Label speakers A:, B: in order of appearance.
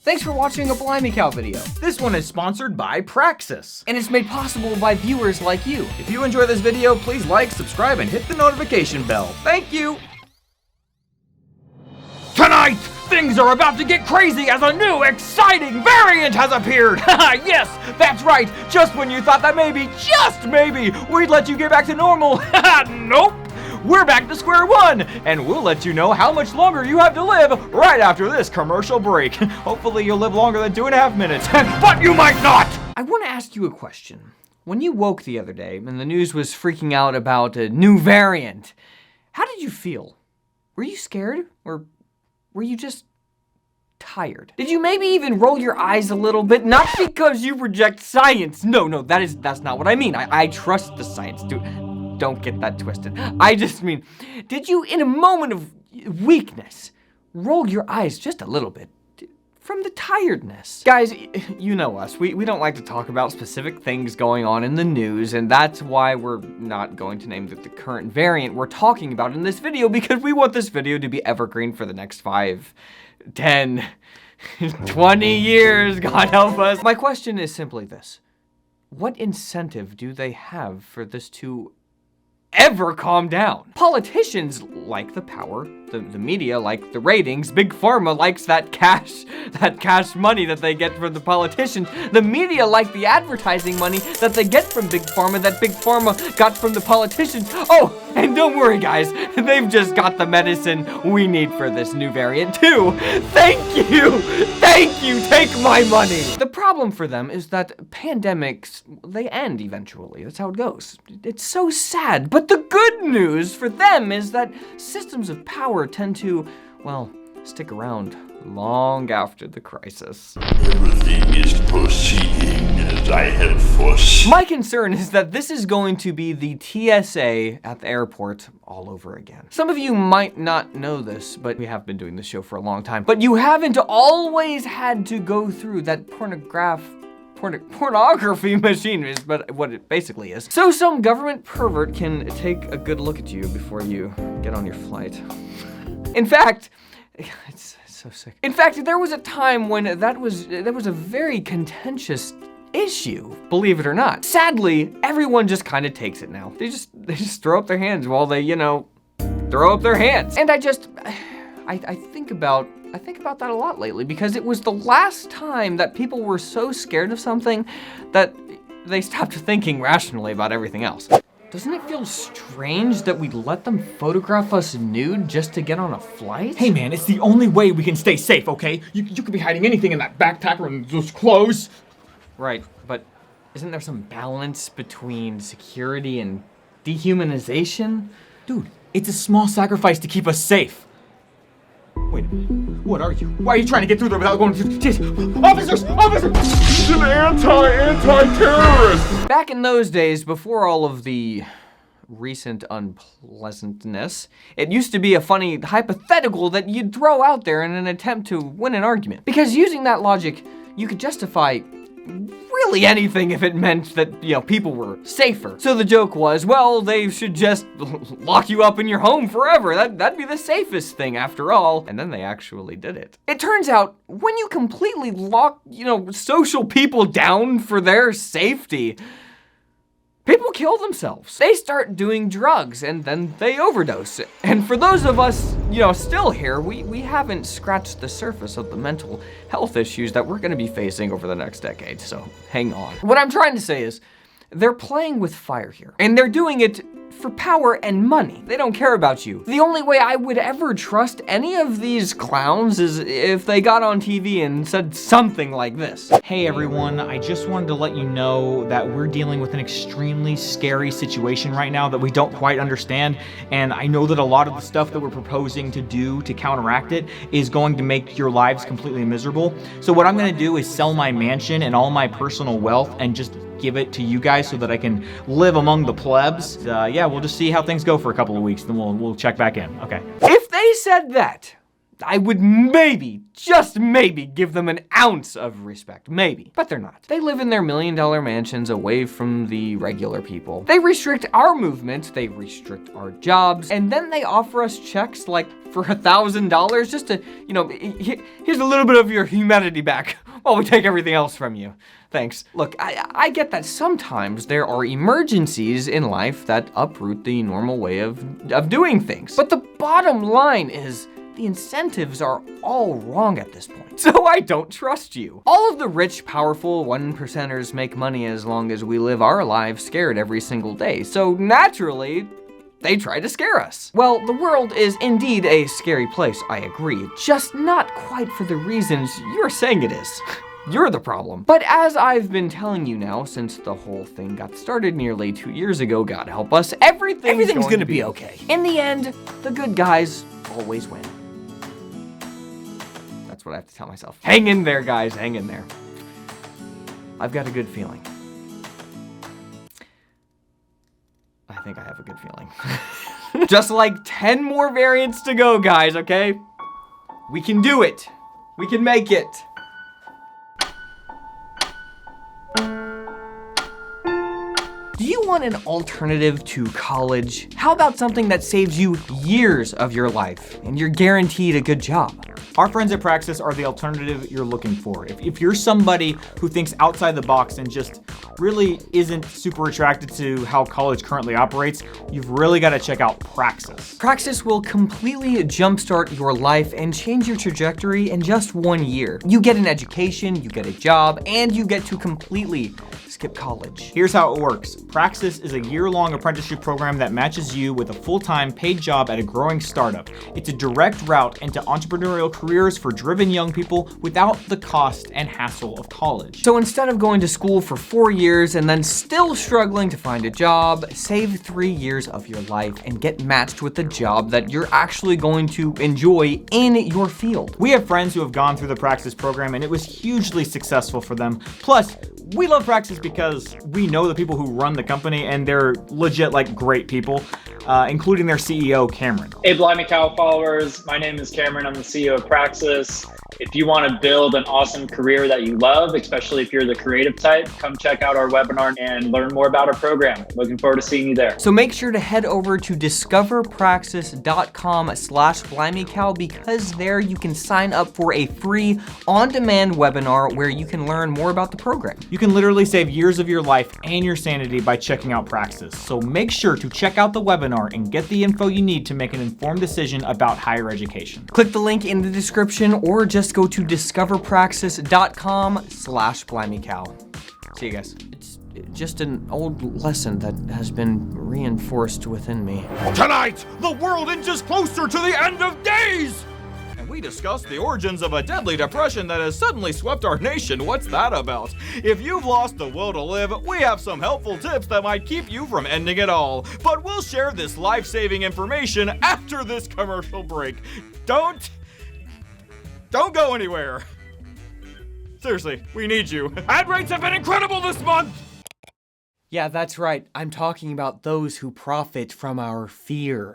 A: Thanks for watching a Blimey Cow video.
B: This one is sponsored by Praxis.
A: And it's made possible by viewers like you.
B: If you enjoy this video, please like, subscribe, and hit the notification bell. Thank you! Tonight, things are about to get crazy as a new, exciting variant has appeared! Yes, that's right! Just when you thought that maybe, just maybe, we'd let you get back to normal, nope! We're back to square one, and we'll let you know how much longer you have to live right after this commercial break. Hopefully you'll live longer than 2.5 minutes, but you might not!
A: I want to ask you a question. When you woke the other day and the news was freaking out about a new variant, how did you feel? Were you scared, or were you just tired? Did you maybe even roll your eyes a little bit? Not because you reject science. No, that's not what I mean. I trust the science, dude. Don't get that twisted. I just mean, did you, in a moment of weakness, roll your eyes just a little bit from the tiredness? Guys, you know us. We don't like to talk about specific things going on in the news, and that's why we're not going to name the current variant we're talking about in this video, because we want this video to be evergreen for the next 5, 10, 20 years, God help us. My question is simply this. What incentive do they have for this to ever calm down? Politicians like the power, the media like the ratings, Big Pharma likes that cash money that they get from the politicians, the media like the advertising money that they get from Big Pharma that Big Pharma got from the politicians. Oh, and don't worry guys, they've just got the medicine we need for this new variant too. Thank you, take my money. The problem for them is that pandemics, they end eventually, that's how it goes. It's so sad, but the good news for them is that systems of power tend to, well, stick around long after the crisis.
C: Everything is proceeding as I had foreseen.
A: My concern is that this is going to be the TSA at the airport all over again. Some of you might not know this, but we have been doing this show for a long time. But you haven't always had to go through that pornography machine is but what it basically is. So some government pervert can take a good look at you before you get on your flight. In fact, it's so sick. In fact, there was a time when that was a very contentious issue, believe it or not. Sadly, everyone just kind of takes it now. They just throw up their hands while they, throw up their hands. And I think about that a lot lately, because it was the last time that people were so scared of something that they stopped thinking rationally about everything else. Doesn't it feel strange that we'd let them photograph us nude just to get on a flight?
B: Hey man, it's the only way we can stay safe, okay? You could be hiding anything in that backpack or in those clothes.
A: Right, but isn't there some balance between security and dehumanization?
B: Dude, it's a small sacrifice to keep us safe. Wait, what are you? Why are you trying to get through there without going to... Officers! He's an anti-terrorist!
A: Back in those days, before all of the recent unpleasantness, it used to be a funny hypothetical that you'd throw out there in an attempt to win an argument. Because using that logic, you could justify really anything if it meant that, people were safer. So the joke was, well, they should just lock you up in your home forever. That'd be the safest thing after all. And then they actually did it. It turns out, when you completely lock, social people down for their safety, people kill themselves. They start doing drugs and then they overdose. And for those of us, still here, we haven't scratched the surface of the mental health issues that we're gonna be facing over the next decade, so hang on. What I'm trying to say is, they're playing with fire here, and they're doing it for power and money. They don't care about you. The only way I would ever trust any of these clowns is if they got on TV and said something like this.
D: Hey everyone, I just wanted to let you know that we're dealing with an extremely scary situation right now that we don't quite understand, and I know that a lot of the stuff that we're proposing to do to counteract it is going to make your lives completely miserable. So what I'm gonna do is sell my mansion and all my personal wealth and just give it to you guys so that I can live among the plebs. Yeah, we'll just see how things go for a couple of weeks, then we'll check back in. Okay.
A: If they said that, I would maybe, just maybe, give them an ounce of respect. Maybe. But they're not. They live in their $1 million mansions away from the regular people. They restrict our movement, they restrict our jobs, and then they offer us checks like for $1,000 just to, here's a little bit of your humanity back while we take everything else from you. Thanks. Look, I get that sometimes there are emergencies in life that uproot the normal way of doing things. But the bottom line is the incentives are all wrong at this point. So I don't trust you. All of the rich, powerful 1%ers make money as long as we live our lives scared every single day. So naturally, they try to scare us. Well, the world is indeed a scary place, I agree. Just not quite for the reasons you're saying it is. You're the problem. But as I've been telling you now since the whole thing got started nearly 2 years ago, God help us, everything's gonna be okay. In the end, the good guys always win. That's what I have to tell myself. Hang in there, guys, hang in there. I've got a good feeling. I think I have a good feeling. Just like 10 more variants to go, guys, okay? We can do it. We can make it. Do you want an alternative to college? How about something that saves you years of your life and you're guaranteed a good job?
D: Our friends at Praxis are the alternative you're looking for. If you're somebody who thinks outside the box and just really isn't super attracted to how college currently operates, you've really got to check out Praxis.
A: Praxis will completely jumpstart your life and change your trajectory in just 1 year. You get an education, you get a job, and you get to completely skip college.
D: Here's how it works. Praxis is a year-long apprenticeship program that matches you with a full-time paid job at a growing startup. It's a direct route into entrepreneurial careers for driven young people without the cost and hassle of college.
A: So instead of going to school for 4 years and then still struggling to find a job, save 3 years of your life and get matched with a job that you're actually going to enjoy in your field.
D: We have friends who have gone through the Praxis program and it was hugely successful for them. Plus, we love Praxis because we know the people who run the company and they're legit like great people, including their CEO, Cameron.
E: Hey, Blimey Cow followers. My name is Cameron. I'm the CEO of Praxis. If you want to build an awesome career that you love, especially if you're the creative type, come check out our webinar and learn more about our program. Looking forward to seeing you there.
A: So make sure to head over to discoverpraxis.com/BlimeyCow because there you can sign up for a free on-demand webinar where you can learn more about the program.
D: You can literally save years of your life and your sanity by checking out Praxis. So make sure to check out the webinar and get the info you need to make an informed decision about higher education.
A: Click the link in the description or just go to discoverpraxis.com/BlimeyCow. See you guys. It's just an old lesson that has been reinforced within me.
B: Tonight, the world inches closer to the end of days! And we discuss the origins of a deadly depression that has suddenly swept our nation. What's that about? If you've lost the will to live, we have some helpful tips that might keep you from ending it all. But we'll share this life-saving information after this commercial break. Don't go anywhere. Seriously, we need you. Ad rates have been incredible this month!
A: Yeah, that's right. I'm talking about those who profit from our fear.